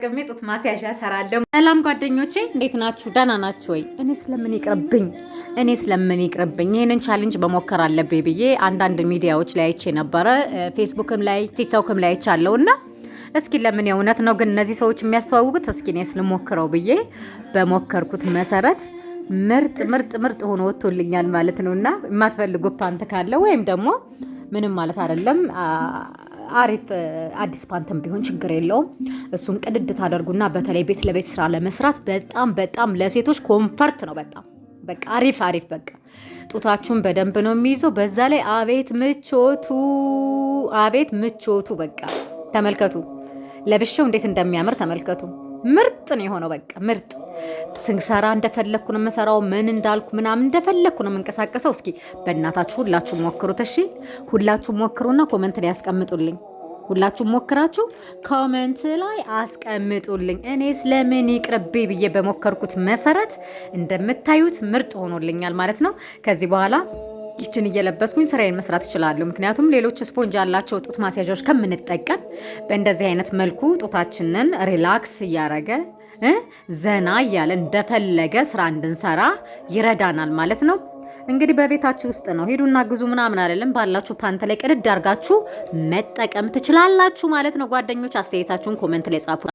ገሜጡት ማስያዣ ሰራለሁ። ሰላም ጓደኞቼ እንዴት ናችሁ? ደህና ናችሁ ወይ? እኔ ስለምን ይቅርብኝ ይሄንን ቻሌንጅ በሞከር አለብኝ ብዬ አንዳንድ ሚዲያዎች ላይ አይቼ ነበረ። ፌስቡክም ላይ ቲክቶክም ላይ አይቻለሁና እስኪ ለምን የእውነት ነው ግን እነዚህ ሰዎች የሚያስተዋውቁት እስኪ እኔስ ልሞክረው ብዬ በሞከርኩት መሰረት ምርጥ ሆኖ ወጥቶልኛል ማለት ነውና የማትፈልጉ ፓንት ካለ ወይም ደግሞ ምንም ማለት አይደለም አሪፍ አዲስ ፓንትም ቢሆን ችግር የለውም። እሱን ቅድድ ታደርጉና በተለይ ቤት ለቤት ስራ ለመስራት በጣም ለሴቶች ኮምፈርት ነው። በቃ አሪፍ በቃ ጡታችሁን በደንብ ነው የሚይዘው። በዛ ላይ አቤት ምቾቱ በቃ ተመልከቱ። ለብሼው እንዴት እንደሚያምር ተመልከቱ። ምርጥ ነው የሆነው። በቃ ምርጥ ስንሰራ እንደፈለኩ ነው የምሰራው። ምን እንዳልኩ ምናምን እንደፈለኩ ነው የምንቀሳቀሰው። እስኪ በእናታችሁ ሁላችሁም ሞክሩት። እሺ ሁላችሁም ሞክሩና ኮሜንት ላይ አስቀምጡልኝ። ሁላችሁም ሞክራችሁ ኮሜንት ላይ አስቀምጡልኝ። እኔ ስለምን ይቅርብኝ ብዬ በሞከርኩት መሰረት እንደምታዩት ምርጥ ሆኖልኛል ማለት ነው። ከዚህ በኋላ ይችን እየለበስኩኝ ስራዬን መስራት እችላለሁ። ምክንያቱም ሌሎች ስፖንጅ ያላቸው ጡት ማስያዣዎች ከምንጠቀም በእንደዚህ አይነት መልኩ ጡታችንን ሪላክስ እያረገ ዘና እያለ እንደፈለገ ስራ እንድንሰራ ይረዳናል ማለት ነው። እንግዲህ በቤታችሁ ውስጥ ነው፣ ሄዱና ግዙ ምናምን አይደለም። ባላችሁ ፓንት ላይ ቅድድ አድርጋችሁ መጠቀም ትችላላችሁ ማለት ነው። ጓደኞች አስተያየታችሁን ኮሜንት ላይ ጻፉ።